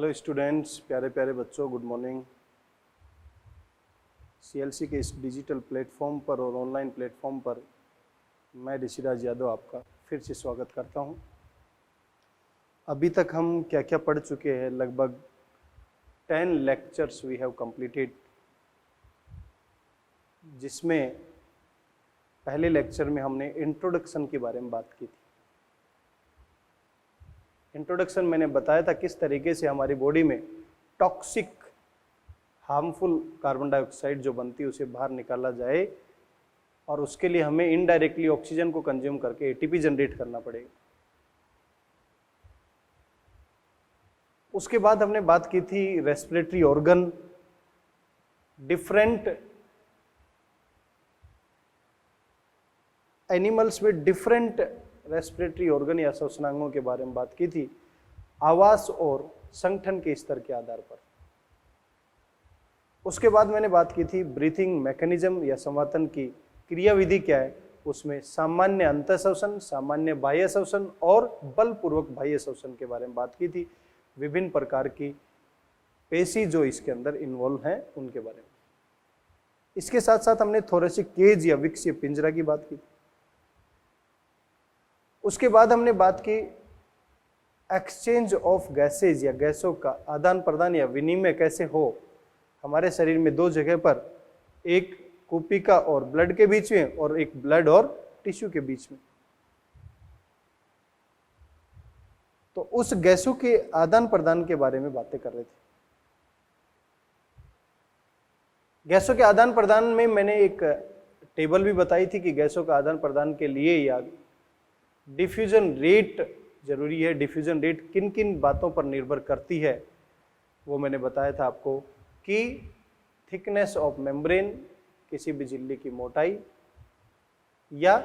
Hello students, प्यारे प्यारे बच्चों, गुड मॉर्निंग। सीएलसी के इस डिजिटल प्लेटफॉर्म पर और ऑनलाइन प्लेटफॉर्म पर मैं ऋषिराज यादव आपका फिर से स्वागत करता हूं। अभी तक हम क्या क्या पढ़ चुके हैं? लगभग 10 लेक्चर्स वी हैव कंप्लीटेड, जिसमें पहले लेक्चर में हमने इंट्रोडक्शन के बारे में बात की थी। इंट्रोडक्शन मैंने बताया था किस तरीके से हमारी बॉडी में टॉक्सिक हार्मफुल कार्बन डाइऑक्साइड जो बनती है उसे बाहर निकाला जाए, और उसके लिए हमें इनडायरेक्टली ऑक्सीजन को कंज्यूम करके एटीपी जनरेट करना पड़ेगा। उसके बाद हमने बात की थी रेस्पिरेटरी ऑर्गन, डिफरेंट एनिमल्स में डिफरेंट रेस्पिरेटरी ऑर्गन या श्वसनांगों के बारे में बात की थी, आवास और संगठन के स्तर के आधार पर। उसके बाद मैंने बात की थी ब्रीथिंग मैकेनिज्म या संवातन की क्रियाविधि क्या है। उसमें सामान्य अंतःश्वसन, सामान्य बाह्य श्वसन और बलपूर्वक बाह्य श्वसन के बारे में बात की थी। विभिन्न प्रकार की पेशी जो इसके अंदर इन्वॉल्व हैं उनके बारे में। इसके साथ साथ हमने थोरेसिक केज या विक्सीय पिंजरा की बात की। उसके बाद हमने बात की एक्सचेंज ऑफ गैसेज या गैसों का आदान प्रदान या विनिमय कैसे हो हमारे शरीर में दो जगह पर, एक कुपिका और ब्लड के बीच में और एक ब्लड और टिश्यू के बीच में। तो उस गैसों के आदान प्रदान के बारे में बातें कर रहे थे। गैसों के आदान प्रदान में मैंने एक टेबल भी बताई थी कि गैसों का आदान प्रदान के लिए या डिफ्यूजन रेट जरूरी है। डिफ्यूजन रेट किन किन बातों पर निर्भर करती है वो मैंने बताया था आपको, कि थिकनेस ऑफ मेम्ब्रेन, किसी भी झिल्ली की मोटाई, या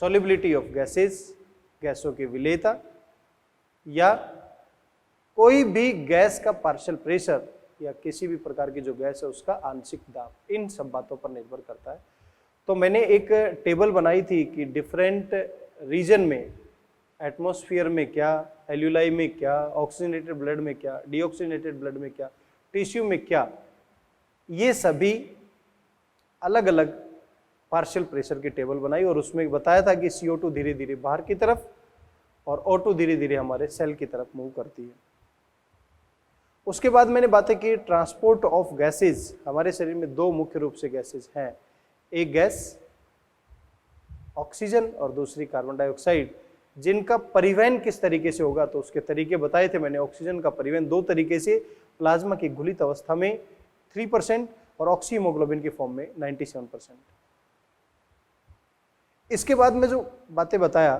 सॉल्युबिलिटी ऑफ गैसेस, गैसों की विलेयता, या कोई भी गैस का पार्शियल प्रेशर या किसी भी प्रकार की जो गैस है उसका आंशिक दाब, इन सब बातों पर निर्भर करता है। तो मैंने एक टेबल बनाई थी कि डिफरेंट रीजन में, एटमॉस्फेयर में क्या, एल्यूलाई में क्या, ऑक्सीजनेटेड ब्लड में क्या, डीऑक्सीजनेटेड ब्लड में क्या, टिश्यू में क्या, ये सभी अलग अलग पार्शियल प्रेशर की टेबल बनाई और उसमें बताया था कि CO2 धीरे धीरे बाहर की तरफ और O2 धीरे धीरे हमारे सेल की तरफ मूव करती है। उसके बाद मैंने बातें की ट्रांसपोर्ट ऑफ गैसेज। हमारे शरीर में दो मुख्य रूप से गैसेज हैं, एक गैस ऑक्सीजन और दूसरी कार्बन डाइऑक्साइड, जिनका परिवहन किस तरीके से होगा तो उसके तरीके बताए थे मैंने। ऑक्सीजन का परिवहन दो तरीके से, प्लाज्मा की घुलित अवस्था में 3% और ऑक्सी हीमोग्लोबिन की फॉर्म में 97%। इसके बाद में जो बातें बताया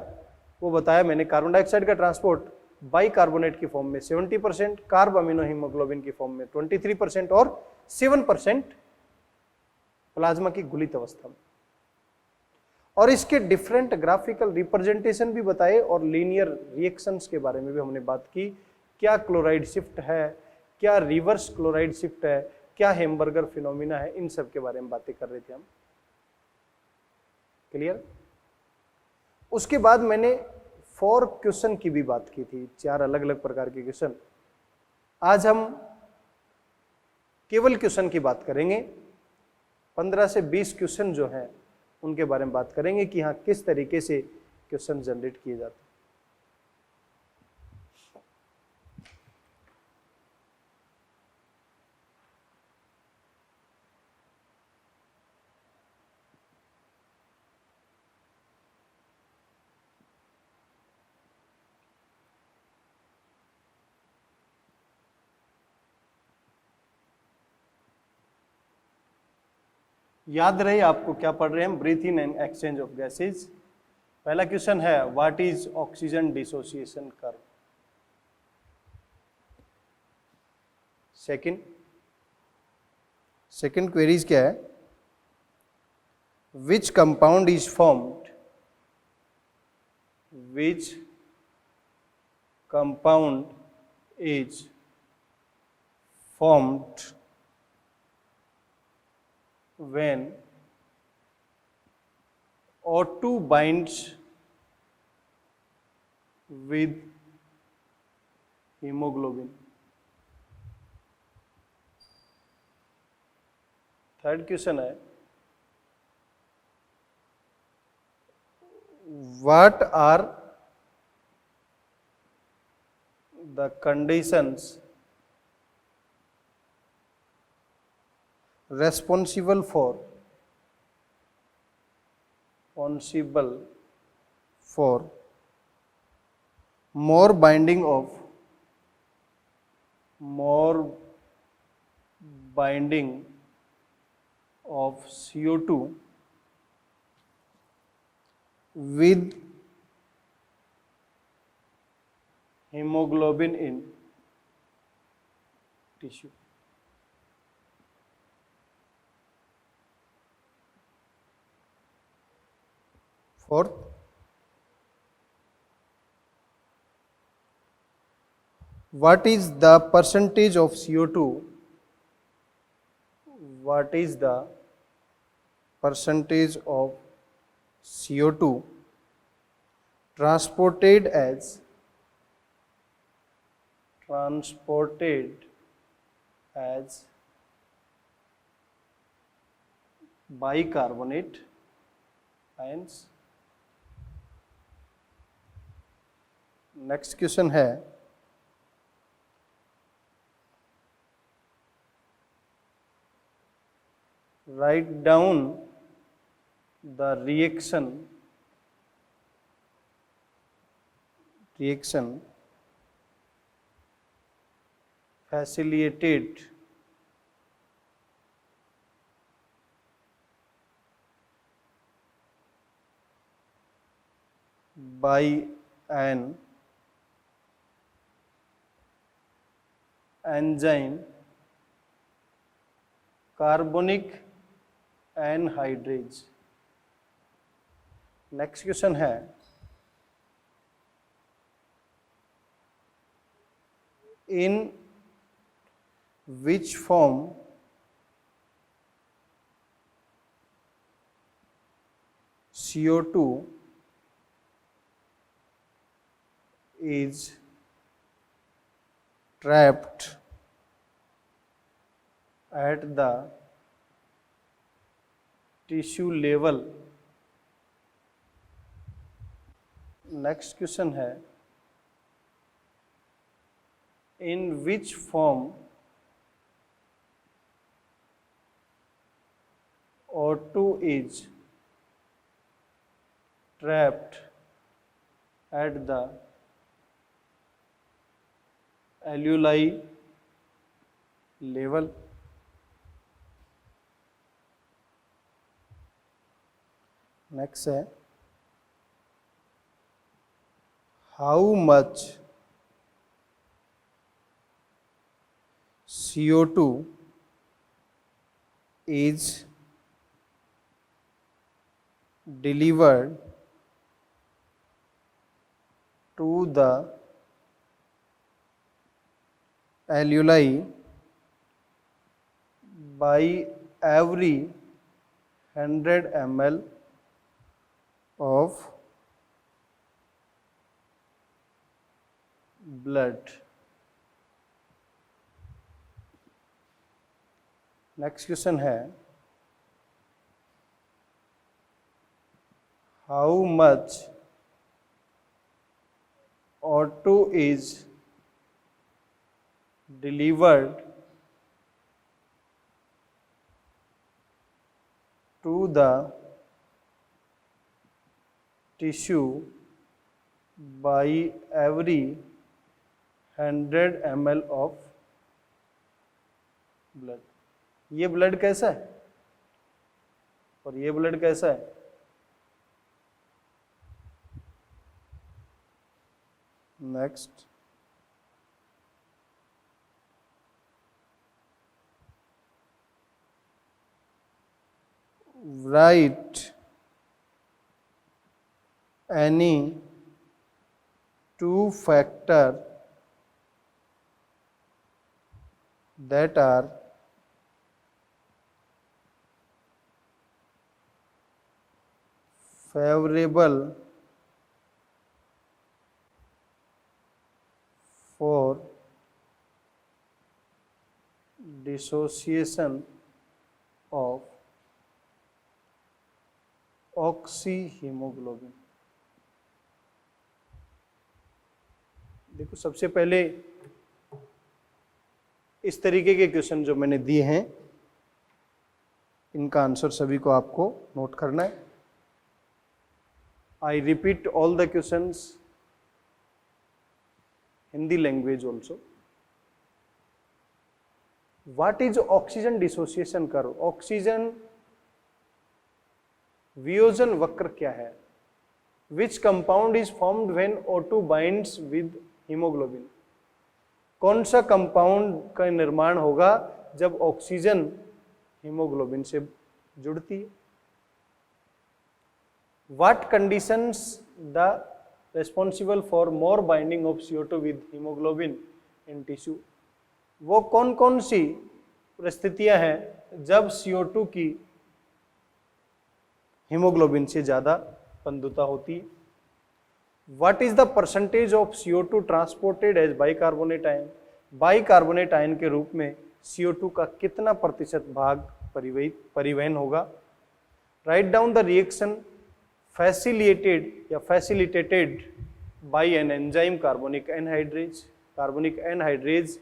वो बताया मैंने कार्बन डाइऑक्साइड का ट्रांसपोर्ट बाइकार्बोनेट की फॉर्म में 70%, कार्ब अमीनो हीमोग्लोबिन की फॉर्म में 23% और 7% प्लाज्मा की घुलित अवस्था में। और इसके डिफरेंट ग्राफिकल रिप्रेजेंटेशन भी बताए और लीनियर रिएक्शंस के बारे में भी हमने बात की। क्या क्लोराइड शिफ्ट है, क्या रिवर्स क्लोराइड शिफ्ट है, क्या हेमबर्गर फिनोमिना है, इन सब के बारे में बातें कर रहे थे हम। क्लियर? उसके बाद मैंने 4 क्वेश्चन की भी बात की थी, 4 अलग अलग प्रकार के क्वेश्चन। आज हम केवल क्वेश्चन की बात करेंगे। 15 से 20 क्वेश्चन जो हैं उनके बारे में बात करेंगे कि हाँ किस तरीके से क्वेश्चन जनरेट किए जाते हैं। याद रहे आपको क्या पढ़ रहे हैं हम, breathe in and exchange of gases. पहला क्वेश्चन है what is oxygen dissociation curve. Second queries क्या है, which compound is formed, which compound is formed when O2 binds with haemoglobin. Third question है, what are the conditions responsible for more binding of CO2 with hemoglobin in tissue? Fourth, what is the percentage of CO2? What is the percentage of CO2 transported as bicarbonate ions? Next question है, write down the reaction facilitated by an enzyme carbonic anhydrase. Next question है, in which form CO2 is trapped at the tissue level? Next question है, in which form O2 is trapped at the alveoli level? Next है, how much CO2 is delivered to the alveoli by every 100 ml of blood? Next question है, how much O2 is delivered to the tissue by every 100 ml of blood? ये blood कैसा है और ये blood कैसा है? Next, write any two factor that are favorable for dissociation of oxyhaemoglobin. देखो सबसे पहले इस तरीके के क्वेश्चन जो मैंने दिए हैं इनका आंसर सभी को आपको नोट करना है। I repeat all the questions Hindi language also. What is oxygen dissociation curve? Oxygen वियोजन वक्र क्या है? Which compound is formed when O2 binds with hemoglobin? कौन सा कंपाउंड का निर्माण होगा जब ऑक्सीजन हीमोग्लोबिन से जुड़ती है? What conditions the responsible for more binding of CO2 with hemoglobin in tissue? वो कौन कौन सी परिस्थितियां हैं जब CO2 की हीमोग्लोबिन से ज्यादा बंधुता होती है? What is the percentage of CO2 transported as bicarbonate ion? Bicarbonate ion के रूप में CO2 का कितना प्रतिशत भाग परिवहन होगा? Right down the reaction facilitated by an enzyme carbonic anhydrase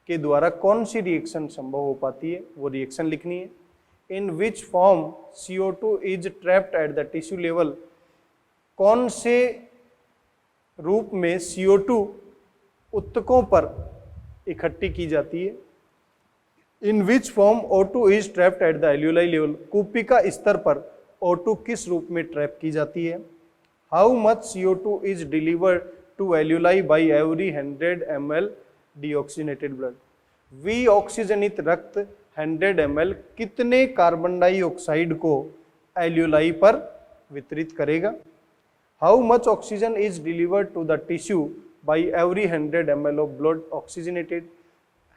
के द्वारा कौन सी रिएक्शन संभव हो पाती है, वो रिएक्शन लिखनी है। In which form CO2 is trapped at the tissue level, कौन से रूप में CO2 उत्तकों पर इकट्ठी की जाती है। In which form O2 is trapped at the alveoli level, कूपिका स्तर पर O2 किस रूप में ट्रैप की जाती है। How much CO2 is delivered to alveoli by every 100 ml deoxygenated blood, विऑक्सीजनित रक्त 100 ml कितने कार्बन डाइऑक्साइड को एल्यूलाई पर वितरित करेगा। How much oxygen is delivered to the tissue by every 100 ml of blood oxygenated,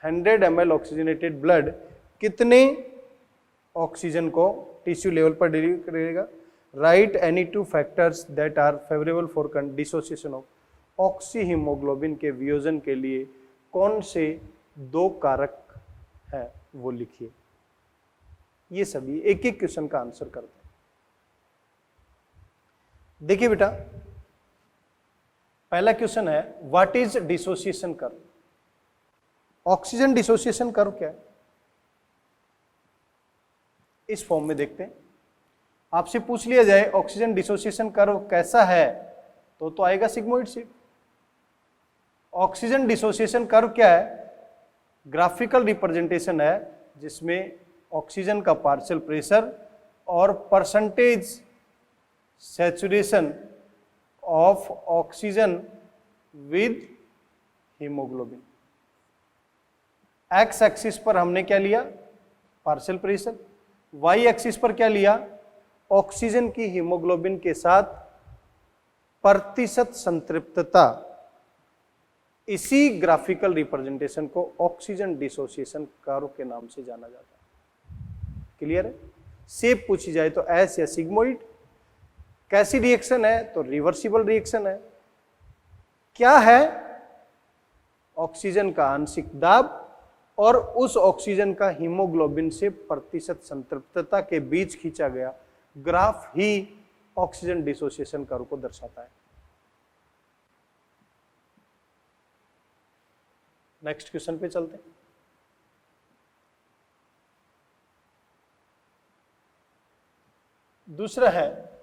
100 ml oxygenated blood कितने oxygen को tissue level पर डिलीवर करेगा। Right any two factors that are favourable for dissociation of, oxyhaemoglobin के वियोजन के लिए कौन से दो कारक हैं वो लिखिए। ये सभी एक एक क्वेश्चन का आंसर करते हैं। देखिए बेटा, पहला क्वेश्चन है what is dissociation curve. Oxygen dissociation curve क्या है, इस फॉर्म में देखते हैं। आपसे पूछ लिया जाए ऑक्सीजन डिसोसिएशन कर्व कैसा है तो आएगा sigmoid shape. Oxygen dissociation curve क्या है, ग्राफिकल रिप्रेजेंटेशन है जिसमें ऑक्सीजन का पार्शियल प्रेशर और percentage saturation of oxygen with haemoglobin. X axis पर हमने क्या लिया, पार्शियल प्रेशर। वाई एक्सिस पर क्या लिया, ऑक्सीजन की हीमोग्लोबिन के साथ प्रतिशत संतृप्तता। इसी ग्राफिकल रिप्रेजेंटेशन को ऑक्सीजन डिसोसिएशन कर्व के नाम से जाना जाता है। क्लियर है। शेप पूछी जाए तो एस या सिग्मोइड। कैसी रिएक्शन है तो रिवर्सिबल रिएक्शन है। क्या है, ऑक्सीजन का आंशिक दाब और उस ऑक्सीजन का हीमोग्लोबिन से प्रतिशत संतृप्तता के बीच खींचा गया ग्राफ ही ऑक्सीजन डिसोसिएशन कर्व को दर्शाता है। नेक्स्ट क्वेश्चन पे चलते हैं। दूसरा है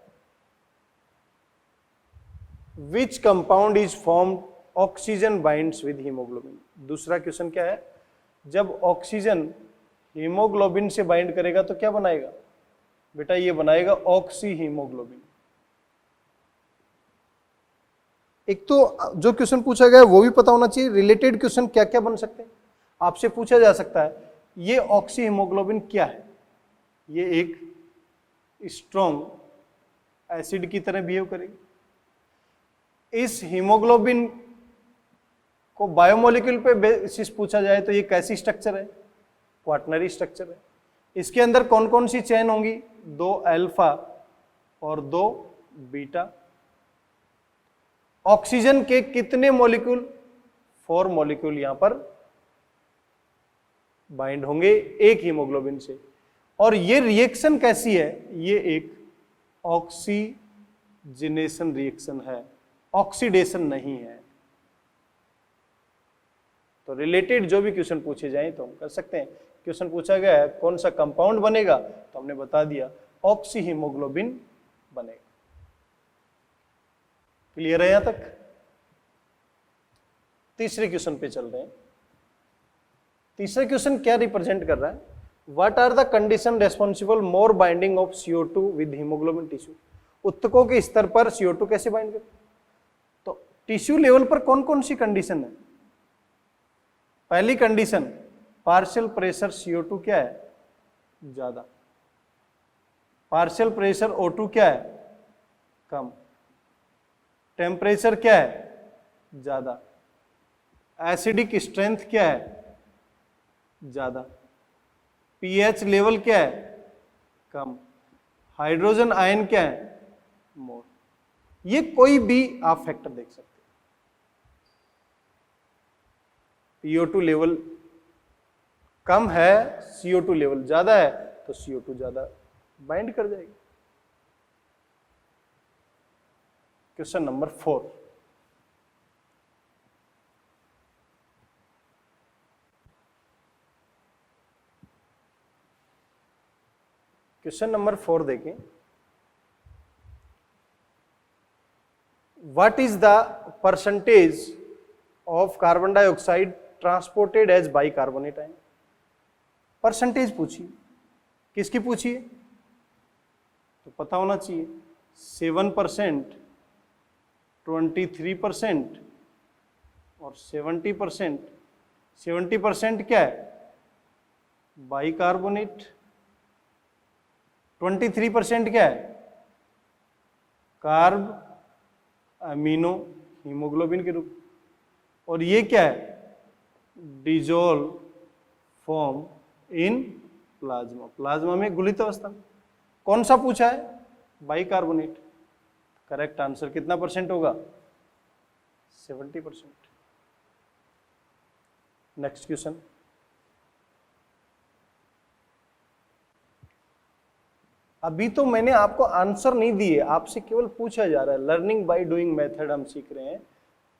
which compound is formed oxygen binds with haemoglobin. दूसरा क्वेश्चन क्या है, जब ऑक्सीजन हीमोग्लोबिन से बाइंड करेगा तो क्या बनाएगा बेटा, ये बनाएगा ऑक्सी हीमोग्लोबिन। एक तो जो क्वेश्चन पूछा गया है वो भी पता होना चाहिए, रिलेटेड क्वेश्चन क्या क्या बन सकते हैं। आपसे पूछा जा सकता है ये ऑक्सी हीमोग्लोबिन क्या है, ये एक स्ट्रॉन्ग एसिड की तरह बिहेव करेगी। इस हीमोग्लोबिन को बायोमोलिक्यूल पे बेसिस पूछा जाए तो ये कैसी स्ट्रक्चर है, क्वाटरनरी स्ट्रक्चर है। इसके अंदर कौन कौन सी चेन होंगी, 2 अल्फा और 2 बीटा। ऑक्सीजन के कितने मॉलिक्यूल, 4 मॉलिक्यूल यहां पर बाइंड होंगे एक हीमोग्लोबिन से। और ये रिएक्शन कैसी है, ये एक ऑक्सीजनेशन रिएक्शन है, ऑक्सीडेशन नहीं है। तो रिलेटेड जो भी क्वेश्चन पूछे जाएं तो हम कर सकते हैं। क्वेश्चन पूछा गया है कौन सा कंपाउंड बनेगा, तो हमने बता दिया ऑक्सी हीमोग्लोबिन बनेगा। क्लियर है यहां तक? तीसरे क्वेश्चन पे चल रहे हैं। तीसरा क्वेश्चन क्या रिप्रेजेंट कर रहा है, what are the condition responsible more binding of CO2 with haemoglobin tissue. उत्तकों के स्तर पर CO2 कैसे बाइंड करते, तो टिश्यू लेवल पर कौन कौन सी कंडीशन है। पहली कंडीशन, पार्शियल प्रेशर CO2 क्या है, ज्यादा। पार्शियल प्रेशर O2 क्या है, कम। टेम्परेचर क्या है, ज्यादा। एसिडिक स्ट्रेंथ क्या है, ज्यादा। पीएच लेवल क्या है, कम। हाइड्रोजन आयन क्या है, मोर। ये कोई भी आप फैक्टर देख सकते हैं। PO2 लेवल कम है, CO2 लेवल ज्यादा है, तो CO2 ज्यादा बाइंड कर जाएगी। क्वेश्चन नंबर 4, क्वेश्चन नंबर 4 देखें। What is the percentage of carbon dioxide transported as bicarbonate ion. Percentage पूछिए, किसकी पूछिए, तो पता होना चाहिए। 7%, 23% और 70%। 70% क्या है, बाइकार्बोनेट। 23% क्या है, कार्ब अमीनो हीमोग्लोबिन के रूप। और ये क्या है, dissolve form in plasma. Plasma में गुलित अवस्था में। कौन सा पूछा है, बाइकार्बोनेट। करेक्ट आंसर कितना परसेंट होगा, 70%। नेक्स्ट क्वेश्चन, अभी तो मैंने आपको आंसर नहीं दिए, आपसे केवल पूछा जा रहा है। लर्निंग बाय डूइंग मेथड हम सीख रहे हैं,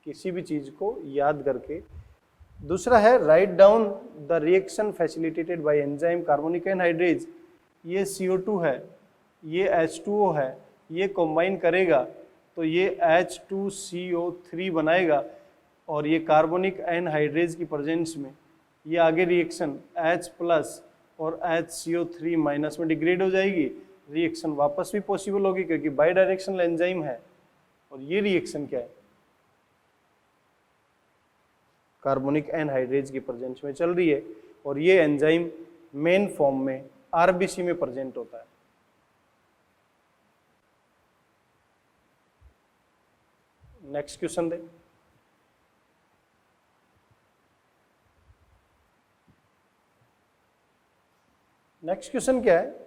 किसी भी चीज को याद करके। दूसरा है write down the reaction facilitated bye enzyme carbonic anhydrase. ये CO2 है, ये H2O है, ये कंबाइन करेगा तो ये H2CO3 बनाएगा। और ये कार्बोनिक एनहाइड्रेज की प्रेजेंस में ये आगे रिएक्शन H+ और HCO3- में डिग्रेड हो जाएगी। रिएक्शन वापस भी पॉसिबल होगी क्योंकि बाई डायरेक्शनल एंजाइम है। और ये रिएक्शन क्या है, कार्बोनिक एनहाइड्रेज की प्रेजेंस में चल रही है। और ये एंजाइम मेन फॉर्म में RBC में प्रेजेंट होता है। नेक्स्ट क्वेश्चन दे। नेक्स्ट क्वेश्चन क्या है,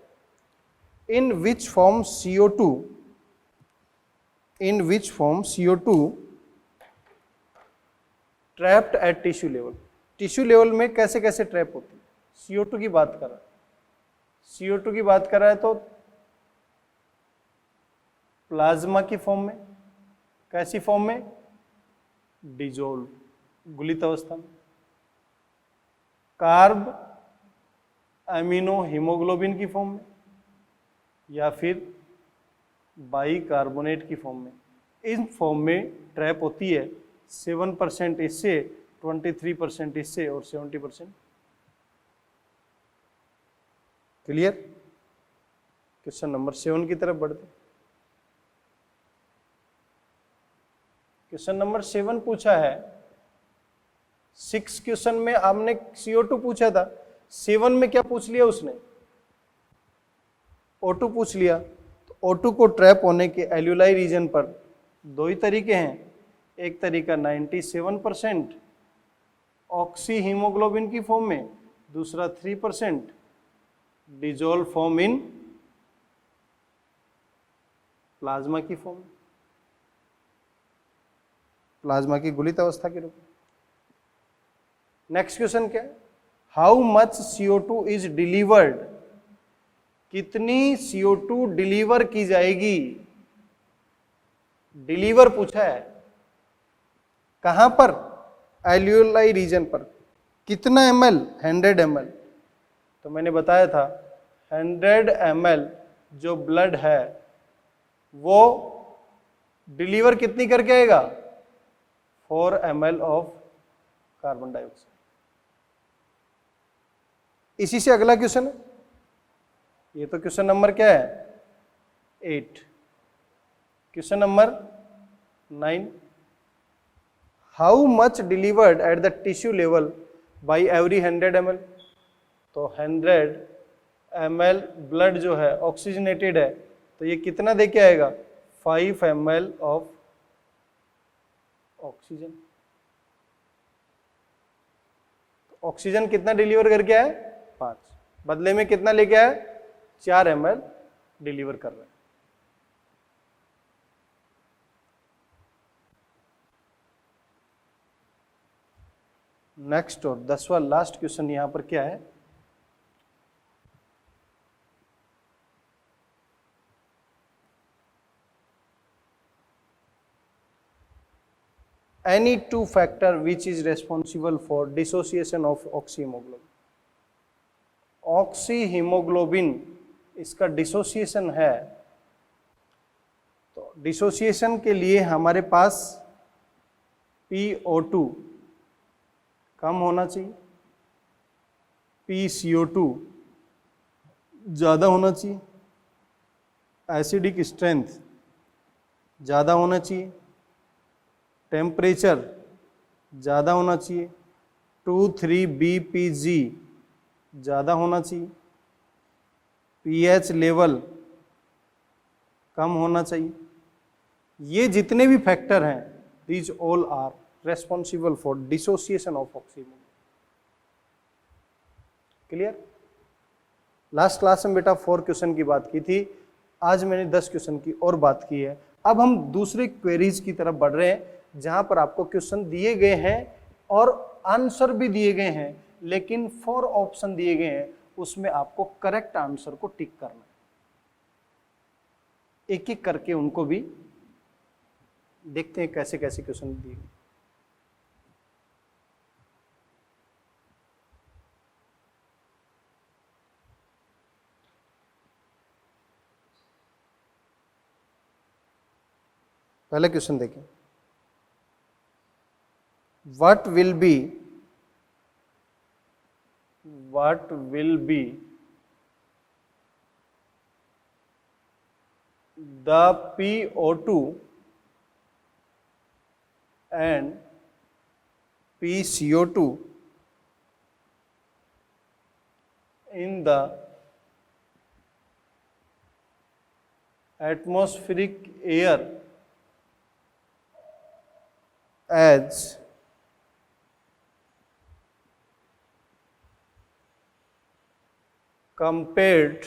in which form CO2 trapped at tissue level. Tissue level में कैसे कैसे ट्रैप होती है। CO2 की बात कर रहा है, CO2 की बात कर रहा है तो प्लाज्मा की फॉर्म में। कैसी फॉर्म में, डिजोल्व गुलित अवस्था में। कार्ब अमीनो हीमोग्लोबिन की फॉर्म में, या फिर बाइकार्बोनेट की फॉर्म में। इन फॉर्म में ट्रैप होती है। 7% इससे, 23% इससे और 70%। क्लियर। क्वेश्चन नंबर 7 की तरफ बढ़ते। क्वेश्चन नंबर 7 पूछा है। 6 क्वेश्चन में आपने CO2 पूछा था, 7 में क्या पूछ लिया उसने, O2 पूछ लिया। तो O2 को ट्रैप होने के एल्यूलाई रीजन पर दो ही तरीके हैं। एक तरीका 97% ऑक्सी हीमोग्लोबिन की फॉर्म में, दूसरा 3% डिजोल्व फॉर्म इन प्लाज्मा की फॉर्म, प्लाज्मा की गुलित अवस्था के रूप में। नेक्स्ट क्वेश्चन क्या है, how much CO2 is delivered, कितनी CO2 डिलीवर की जाएगी। डिलीवर पूछा है, कहां पर, एल्यूलाई रीजन पर। कितना ml, 100 ml। तो मैंने बताया था 100 ml जो ब्लड है वो डिलीवर कितनी करके आएगा, 4 ml ऑफ कार्बन डाइऑक्साइड। इसी से अगला क्वेश्चन है, ये तो क्वेश्चन नंबर क्या है 8। Question number 9, how much delivered eight the tissue level by every 100 ml। तो 100 ml ब्लड जो है ऑक्सीजनेटेड है, तो ये कितना दे के आएगा, 5 ml ऑफ ऑक्सीजन। ऑक्सीजन कितना डिलीवर करके आए, 5, बदले में कितना लेके आए, 4 ml डिलीवर कर रहे हैं। नेक्स्ट और 10वां लास्ट क्वेश्चन यहां पर क्या है, any two factor which is responsible for dissociation of oxyhemoglobin। Oxyhaemoglobin इसका डिसोसिएशन है, तो डिसोसिएशन के लिए हमारे पास PO2 कम होना चाहिए, PCO2 ज़्यादा होना चाहिए, एसिडिक स्ट्रेंथ ज़्यादा होना चाहिए, टेम्परेचर ज़्यादा होना चाहिए, 2,3-BPG ज़्यादा होना चाहिए, pH लेवल कम होना चाहिए। ये जितने भी फैक्टर हैं, these all are responsible for dissociation of oxygen. Clear. Last class में बेटा 4 क्वेश्चन की बात की थी, आज मैंने 10 क्वेश्चन की और बात की है। अब हम दूसरे क्वेरीज की तरफ बढ़ रहे हैं, जहां पर आपको क्वेश्चन दिए गए हैं और आंसर भी दिए गए हैं, लेकिन 4 ऑप्शन दिए गए हैं, उसमें आपको करेक्ट आंसर को टिक करना है। एक एक करके उनको भी देखते हैं कैसे कैसे क्वेश्चन दिए गए। पहले क्वेश्चन देखें, what will be the PO2 and PCO2 in the atmospheric air as compared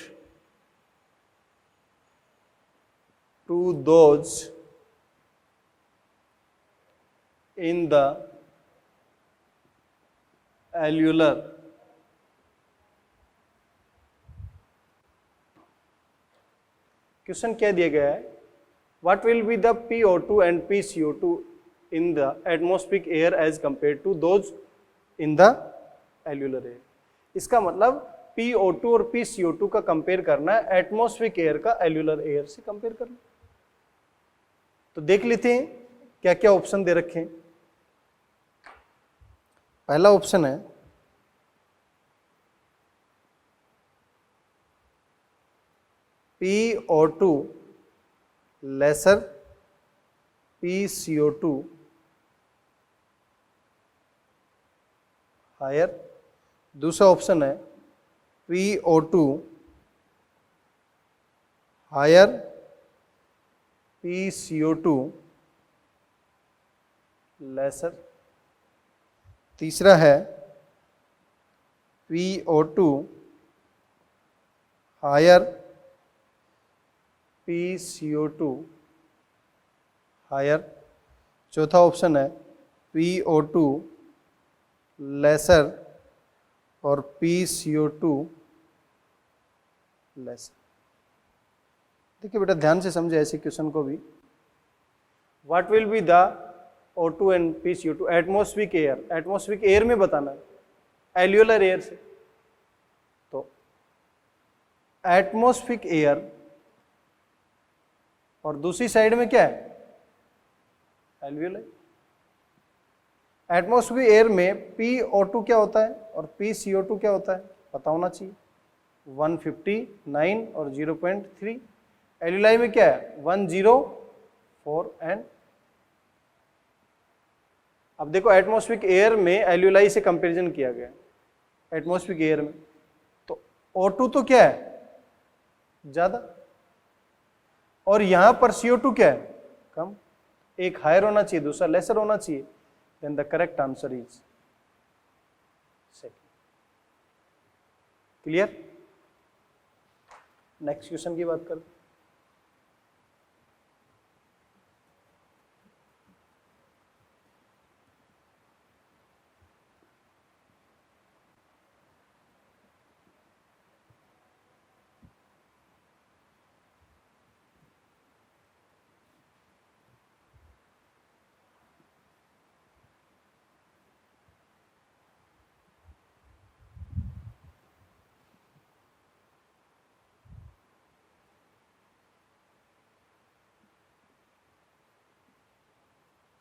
to those in the alveolar question क्या दिया गया है, what will be the PO2 and PCO2 in the atmospheric air as compared to those in the alveolar air। इसका मतलब PO2 और PCO2 का compare करना है, एटमॉस्फेरिक एयर का एल्यूलर एयर से कंपेयर करना। तो देख लेते हैं क्या क्या ऑप्शन दे रखे हैं। पहला ऑप्शन है PO2 लेसर PCO2 हायर। दूसरा ऑप्शन है PO2 हायर PCO2 लेसर। तीसरा है PO2 हायर PCO2 हायर। चौथा ऑप्शन है PO2 लेसर और PCO2 लेस। देखिए बेटा ध्यान से समझे ऐसे क्वेश्चन को भी। What will be the O2 and PCO2 atmospheric air, atmospheric air में बताना है, एल्यूलर एयर से। तो एटमॉस्फेरिक एयर और दूसरी साइड में क्या है, एल्यूलर। एटमॉस्फेरिक एयर में PO2 क्या होता है और PCO2 क्या होता है पता होना चाहिए, 159 और 0.3। एल्यूलाई में क्या है 104 एंड। अब देखो एटमॉस्फेरिक एयर में एल्यूलाई से कंपैरिजन किया गया एटमॉस्फेरिक एयर में, तो O2 तो क्या है ज्यादा और यहां पर CO2 क्या है कम, एक हायर होना चाहिए दूसरा लेसर होना चाहिए, then the correct answer is second. Clear. Next question की बात करते।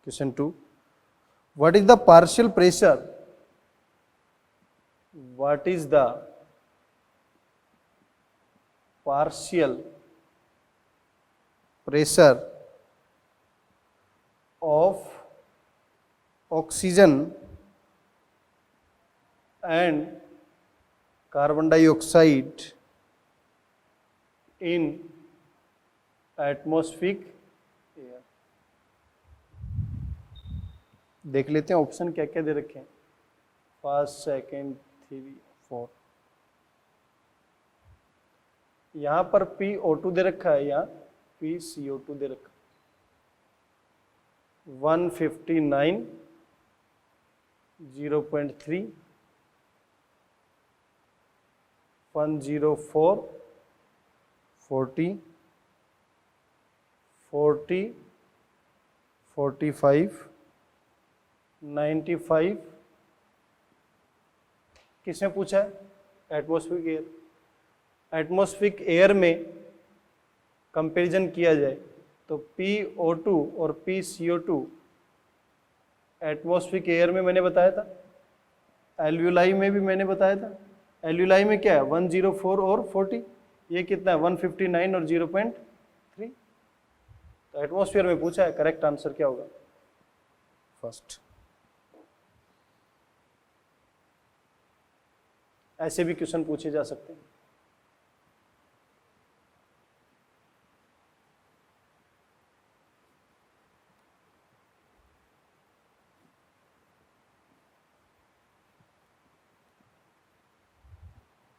Question 2. What is the partial pressure? What is the partial pressure of oxygen and carbon dioxide in atmospheric air? देख लेते हैं ऑप्शन क्या क्या दे रखे हैं, फर्स्ट सेकंड 3 4। यहां पर PO2 दे रखा है, यहाँ PCO2 दे रखा है। 159 0.3 104 40 40 45 95। किसने पूछा है एटमॉस्फेरिक एयर। एटमॉस्फेरिक एयर में कंपैरिजन किया जाए तो PO2 और PCO2 एटमॉस्फेरिक एयर में मैंने बताया था, एल्यूलाई में भी मैंने बताया था। एल्यूलाई में क्या है 104 और 40, ये कितना है 159 और 0.3। तो एटमॉस्फेयर में पूछा है, करेक्ट आंसर क्या होगा फर्स्ट। ऐसे भी क्वेश्चन पूछे जा सकते हैं।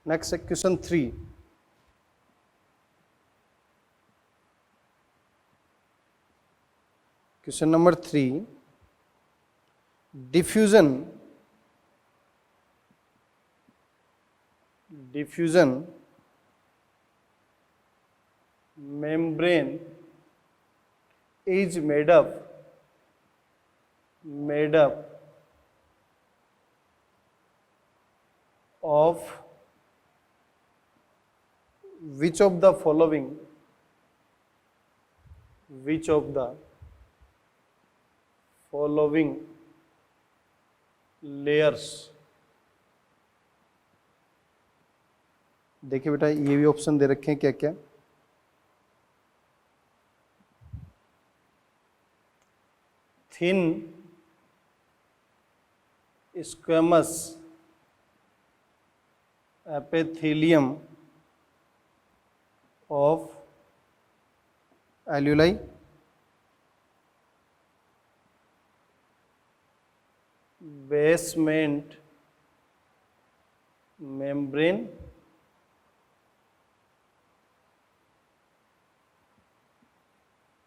Next question 3। Question number 3, diffusion membrane is made up of which of the following layers। देखिए बेटा ये भी ऑप्शन दे रखे हैं क्या क्या, thin squamous epithelium of एल्यूलाई, basement membrane,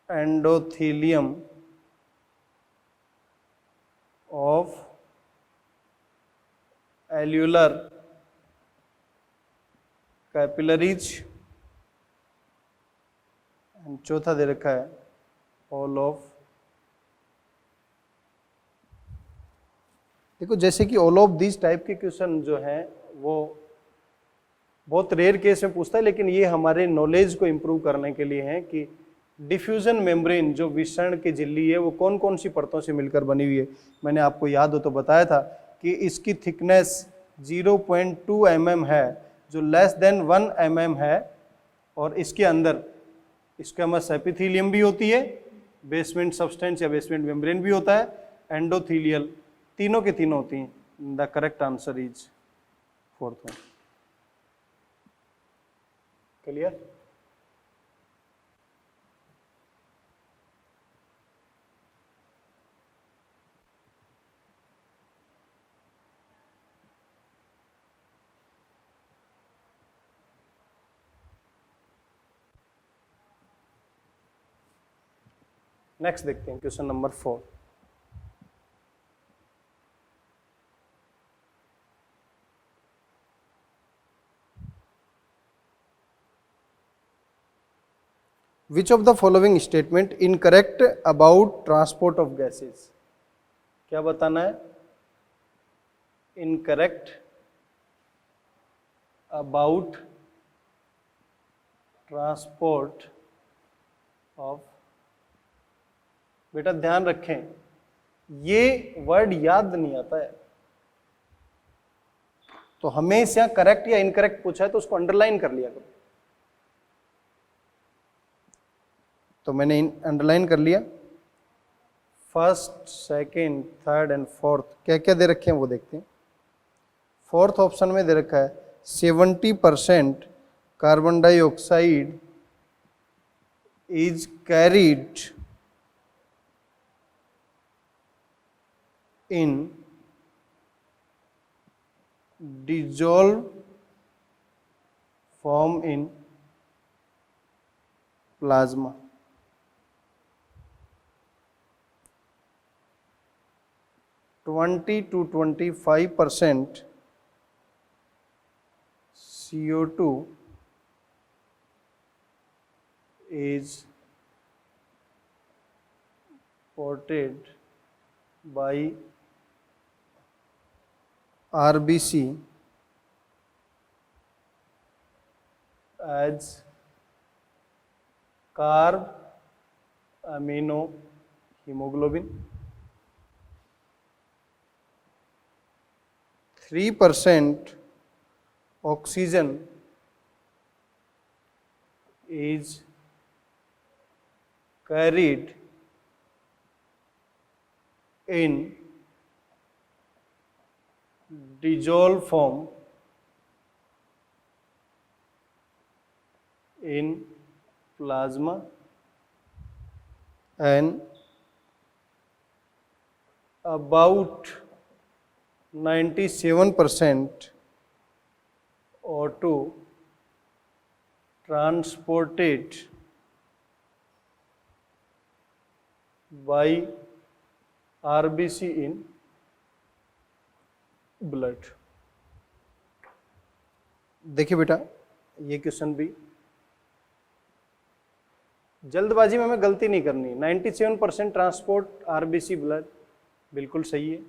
endothelium of एल्यूलर capillaries, and चौथा दे रखा है ऑल ऑफ। देखो जैसे कि ऑल ऑफ दिस टाइप के क्वेश्चन जो हैं वो बहुत रेयर केस में पूछता है, लेकिन ये हमारे नॉलेज को इम्प्रूव करने के लिए है कि डिफ्यूजन मेम्ब्रेन जो विषण की झिल्ली है वो कौन कौन सी परतों से मिलकर बनी हुई है। मैंने आपको याद हो तो बताया था कि इसकी थिकनेस 0.2 mm है, जो लेस देन 1 mm है, और इसके अंदर स्क्वैमस एपिथेलियम भी होती है, बेसमेंट सब्सटेंस या बेसमेंट मेम्ब्रेन भी होता है, एंडोथीलियल, तीनों के तीनों होती हैं। The correct answer is fourth one. Clear? Next देखते हैं question number 4। Which of the following statement incorrect about transport of gases? क्या बताना है? Incorrect about transport of। बेटा ध्यान रखें, ये वर्ड याद नहीं आता है, तो हमेशा करेक्ट या इनकरेक्ट पूछा है तो उसको अंडरलाइन कर लिया करो। तो मैंने अंडरलाइन कर लिया। First, second, third and fourth क्या क्या दे रखे हैं वो देखते हैं। फोर्थ ऑप्शन में दे रखा है 70% carbon dioxide is carried in dissolve form in plasma. to 25% CO2 is portrayed by RBC as carb amino hemoglobin। 3% oxygen is carried in dissolved form in plasma, and about 97% O2 transported by RBC in blood। देखिए बेटा, ये question भी जल्दबाजी में हमें गलती नहीं करनी। 97% ट्रांसपोर्ट आरबीसी ब्लड बिल्कुल सही है।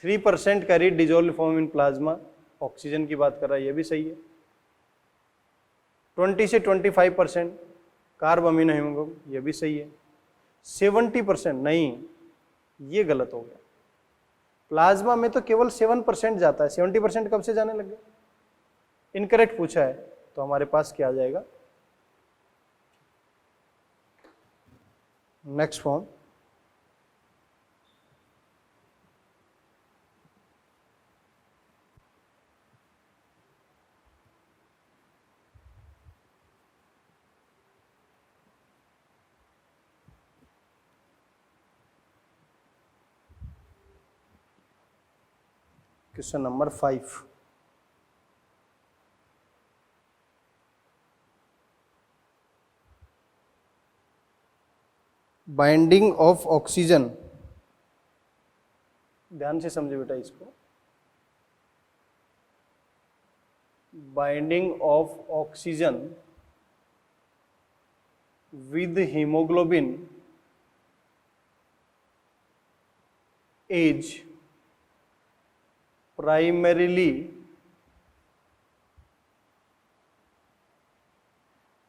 3% carry dissolve form in plasma, oxygen की बात कर रहा है, ये भी सही है। 20 से 25% कार्ब अमीनो हीमोग्लोबिन, ये भी सही है। 70% नहीं, ये गलत हो गया। प्लाज्मा में तो केवल 7% जाता है, 70% कब से जाने लग गया? इनकरेक्ट पूछा है, तो हमारे पास क्या आ जाएगा? Next form, question number 5। Binding of oxygen, ध्यान से समझे बेटा इसको। Binding of oxygen with hemoglobin is primarily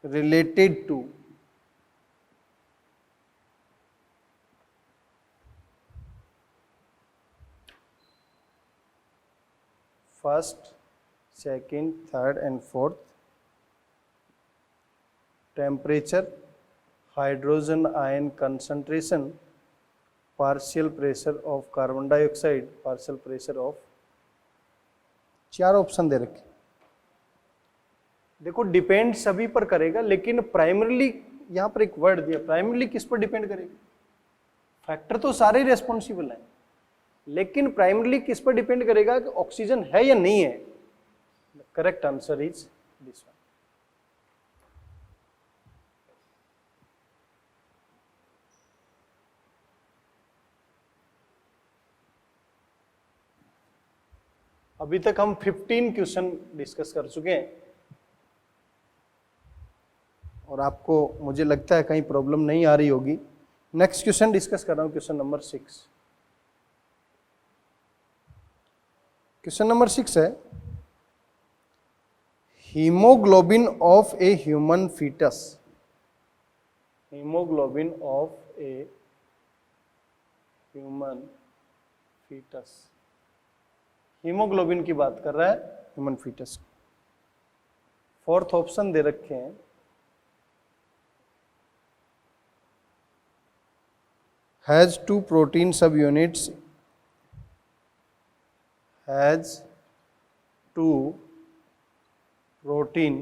related to first, second, third and fourth temperature, hydrogen ion concentration, partial pressure of carbon dioxide, partial pressure of, चार option दे रखे। देखो depend सभी पर करेगा, लेकिन प्राइमरीली यहां पर एक वर्ड दिया, प्राइमरीली किस पर डिपेंड करेगा? फैक्टर तो सारे रेस्पॉन्सिबल हैं, लेकिन प्राइमरीली किस पर डिपेंड करेगा कि ऑक्सीजन है या नहीं है? Correct answer is this one. अभी तक हम 15 क्वेश्चन डिस्कस कर चुके हैं और आपको मुझे लगता है कहीं प्रॉब्लम नहीं आ रही होगी। नेक्स्ट क्वेश्चन डिस्कस कर रहा हूं, क्वेश्चन नंबर 6। क्वेश्चन नंबर 6 है, haemoglobin of a human foetus, haemoglobin of a human foetus, haemoglobin की बात कर रहा है ह्यूमन फीटस। फोर्थ ऑप्शन दे रखे हैं, has two protein subunits, has two protein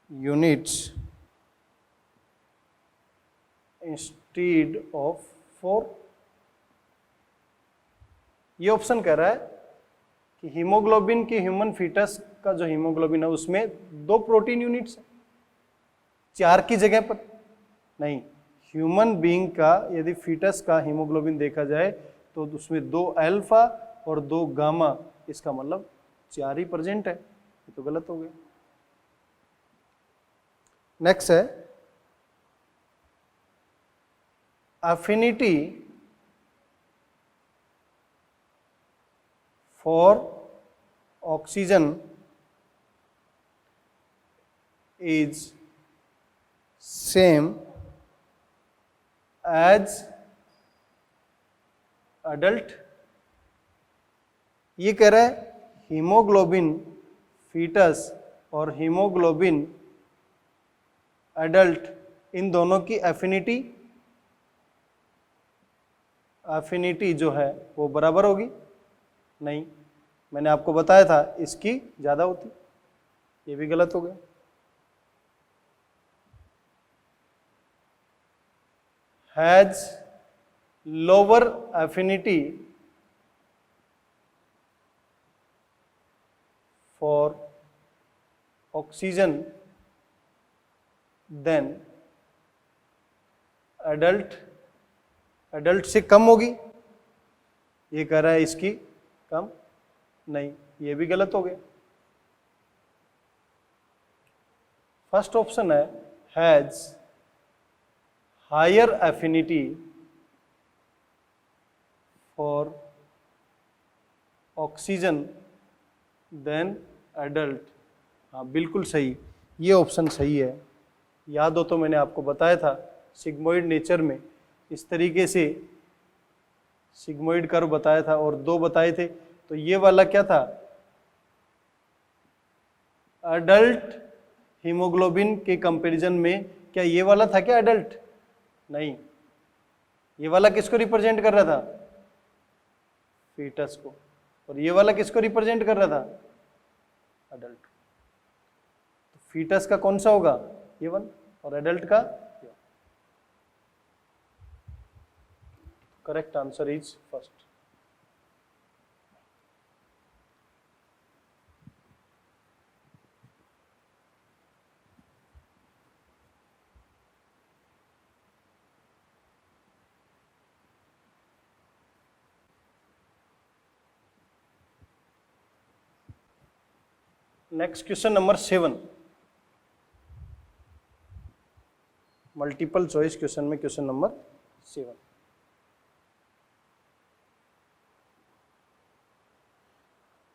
units instead of 4। ये ऑप्शन कह रहा है कि हीमोग्लोबिन के ह्यूमन फीटस का जो हीमोग्लोबिन है उसमें 2 प्रोटीन यूनिट्स है, 4 की जगह पर नहीं। ह्यूमन बीइंग का यदि फीटस का हीमोग्लोबिन देखा जाए तो उसमें 2 अल्फा और 2 गामा, इसका मतलब 4 ही प्रेजेंट है, ये तो गलत हो गया। नेक्स्ट है, affinity for oxygen is same as adult. ये कह रहा है हीमोग्लोबिन फीटस और हीमोग्लोबिन एडल्ट, इन दोनों की एफिनिटी जो है वो बराबर होगी? नहीं, मैंने आपको बताया था इसकी ज्यादा होती, ये भी गलत हो गया। has lower affinity for oxygen than adult, adult से कम होगी, ये कह रहा है इसकी कम, नहीं, ये भी गलत हो गया। फर्स्ट ऑप्शन है has higher affinity for oxygen than adult। हाँ बिल्कुल सही, ये ऑप्शन सही है। याद हो तो मैंने आपको बताया था सिग्मोइड नेचर में इस तरीके से सिग्मोइड कर्व बताया था और 2 बताए थे। तो ये वाला क्या था, अडल्ट हीमोग्लोबिन के कंपैरिजन में क्या ये वाला था क्या अडल्ट? नहीं, ये वाला किसको रिप्रेजेंट कर रहा था? फीटस को। और ये वाला किसको रिप्रेजेंट कर रहा था? अडल्ट। तो फीटस का कौन सा होगा? ये वन, और एडल्ट का correct answer is first. Next question number 7, multiple choice question में question number 7।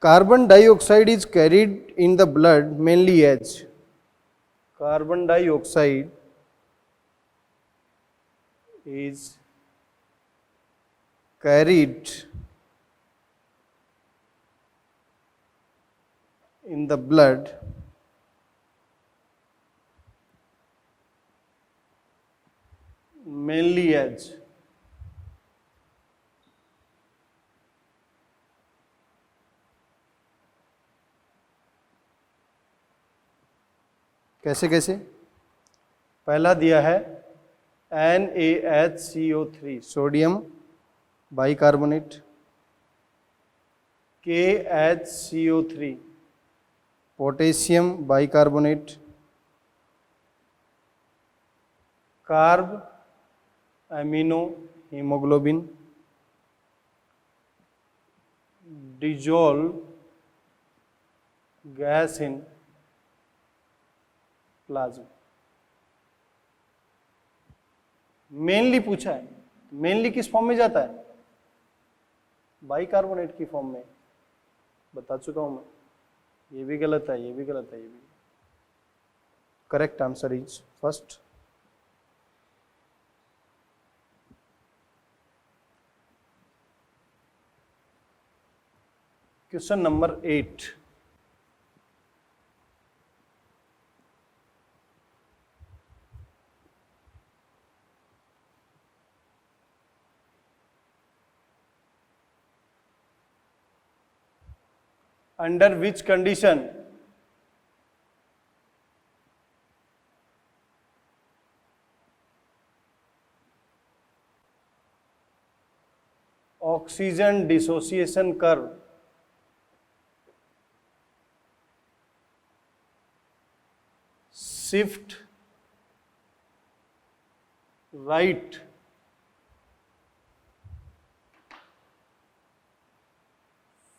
Carbon dioxide is carried in the blood mainly as, carbon dioxide is carried in the blood mainly as कैसे कैसे? पहला दिया है NaHCO3 sodium bicarbonate, KHCO3 potassium bicarbonate, carb amino haemoglobin, dissolve gas in plasma. Mainly पूछा है, mainly किस form में जाता है? बाइकार्बोनेट की फॉर्म में, बता चुका हूं मैं। ये भी गलत है, ये भी गलत है, ये भी। Correct answer is first. Question number 8, under which condition oxygen dissociation curve shift right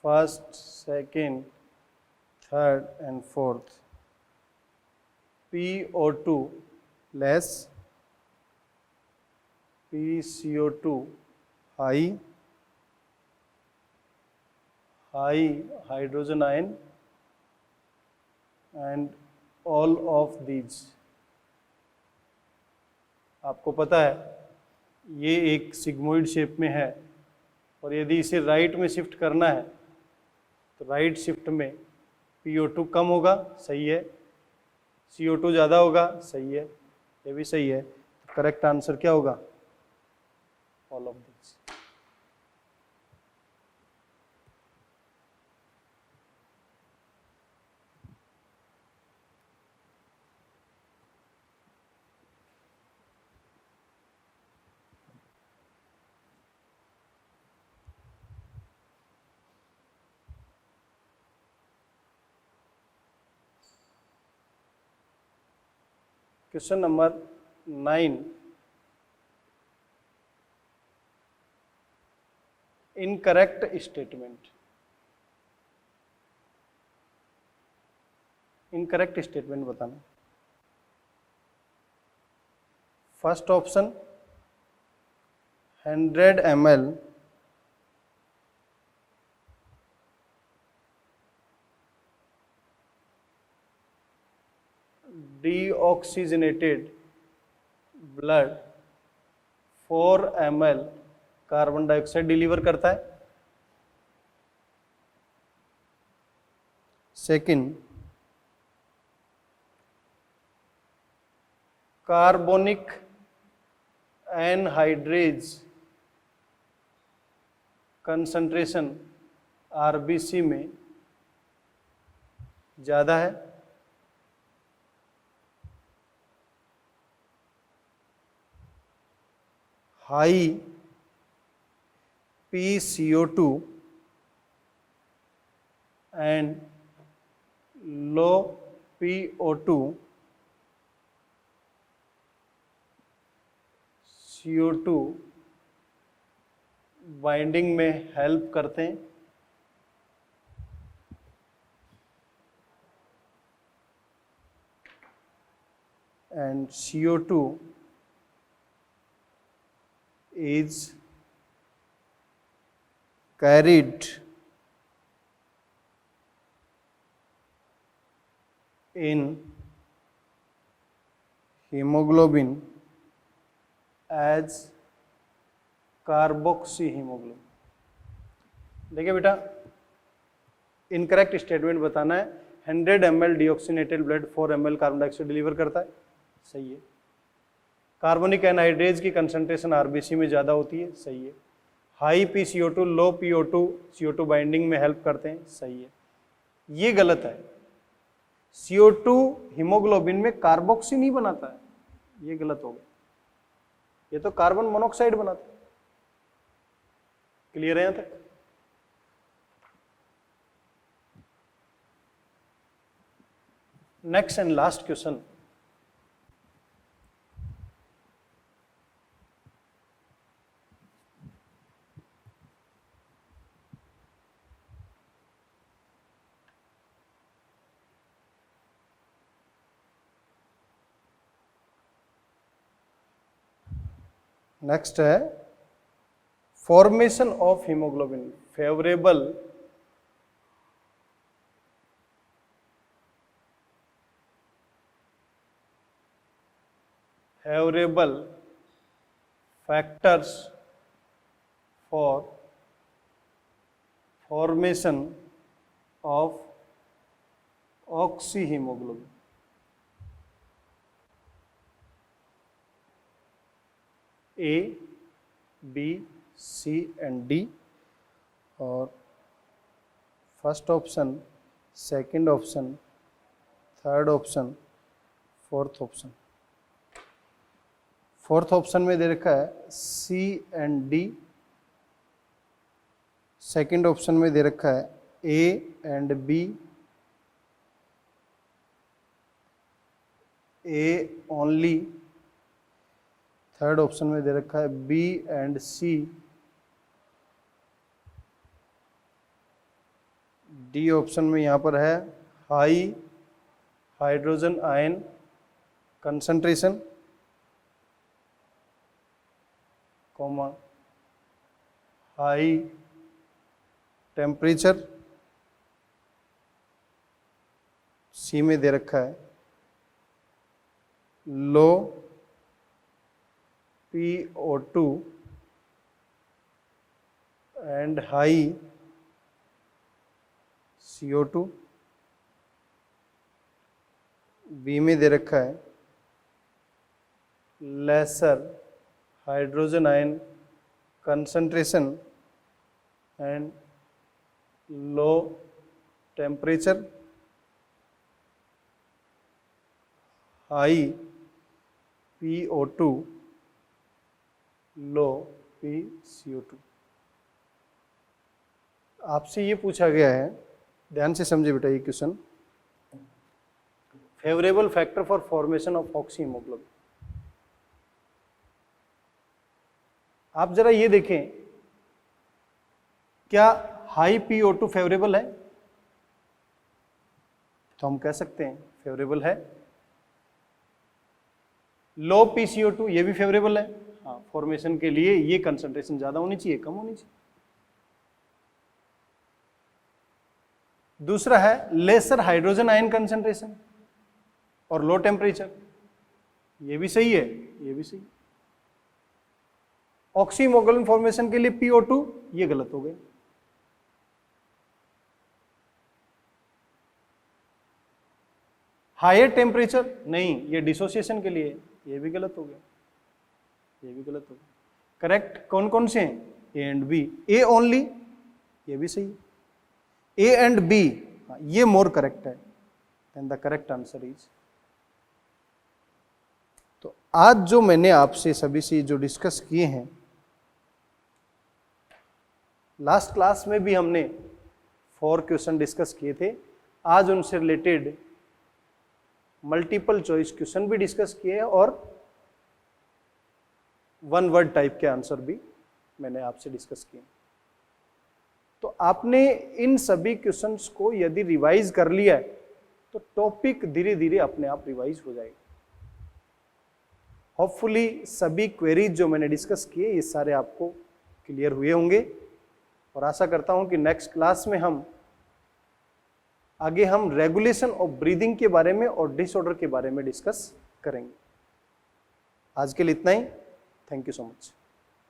first, second, third and fourth, PO2 less, PCO2 high, high hydrogen ion and all of these। आपको पता है ये एक सिग्मोइड शेप में है, और यदि इसे राइट में शिफ्ट करना है तो राइट शिफ्ट में PO2 कम होगा, सही है, CO2 ज़्यादा होगा, सही है, ये भी सही है। तो करेक्ट आंसर क्या होगा? All of this. Question number 9, incorrect statement. Incorrect statement बताना। First option 100 ml deoxygenated blood 4 ml carbon dioxide deliver करता है। Second, carbonic anhydrase concentration RBC में ज़्यादा है। High PCO2 and low PO2 CO2 binding में help करते हैं। and CO2 is carried in hemoglobin as carboxy haemoglobin. देखिए बेटा, इनकरेक्ट स्टेटमेंट बताना है। 100 ml deoxygenated blood 4 ml carbon dioxide deliver करता है, सही है। कार्बोनिक एनहाइड्रेज की कंसंट्रेशन आरबीसी में ज़्यादा होती है, सही है। हाई PCO2 लो PO2 CO2 बाइंडिंग में हेल्प करते हैं, सही है। ये गलत है, CO2 हीमोग्लोबिन में कार्बोक्सी नहीं बनाता है, ये गलत हो गया। ये तो कार्बन मोनोऑक्साइड बनाता है। क्लियर है यहां तक? Next and last question, next है formation of haemoglobin. Favourable factors for formation of oxy haemoglobin. A, B, C and D, और first option, second option, third option, fourth option. Fourth option में दे रखा है C and D, second option में दे रखा है A and B, A only, third option में दे रखा है B and C, D option में यहाँ पर है high hydrogen ion concentration, comma high temperature, C में दे रखा है लो PO2 and high CO2, B में दे रखा है lesser hydrogen ion concentration and low temperature, high PO2 low PCO2। आपसे ये पूछा गया है, ध्यान से समझे बेटा ये question, favourable factor for formation of oxy haemoglobin. आप जरा ये देखें, क्या हाई PO2 फेवरेबल है? तो हम कह सकते हैं फेवरेबल है। लो PCO2 ये भी फेवरेबल है, हाँ, फॉर्मेशन के लिए ये कंसंट्रेशन ज्यादा होनी चाहिए, कम होनी चाहिए। दूसरा है लेसर हाइड्रोजन आयन कंसंट्रेशन और लो टेम्परेचर, ये भी सही है, ये भी सही। ऑक्सी हीमोग्लोबिन फॉर्मेशन के लिए PO2 ये गलत हो गए। हायर टेम्परेचर नहीं, ये डिसोसिएशन के लिए, ये भी गलत हो गया, ये भी गलत हो गया। करेक्ट कौन कौन से हैं? A and B. A only ये भी सही, ए एंड बी ये मोर करेक्ट है, and the correct answer is. तो आज जो मैंने आपसे सभी से जो डिस्कस किए हैं, लास्ट क्लास में भी हमने 4 क्वेश्चन डिस्कस किए थे, आज उनसे रिलेटेड मल्टीपल चॉइस क्वेश्चन भी डिस्कस किए और 1 वर्ड टाइप के आंसर भी मैंने आपसे डिस्कस किए। तो आपने इन सभी क्वेश्चंस को यदि रिवाइज कर लिया है तो टॉपिक धीरे धीरे अपने आप रिवाइज हो जाएगा। होपफुली सभी क्वेरीज जो मैंने डिस्कस किए ये सारे आपको क्लियर हुए होंगे, और आशा करता हूं कि नेक्स्ट क्लास में हम रेगुलेशन ऑफ ब्रीदिंग के बारे में और डिसऑर्डर के बारे में डिस्कस करेंगे। आज के लिए इतना ही। Thank you so much.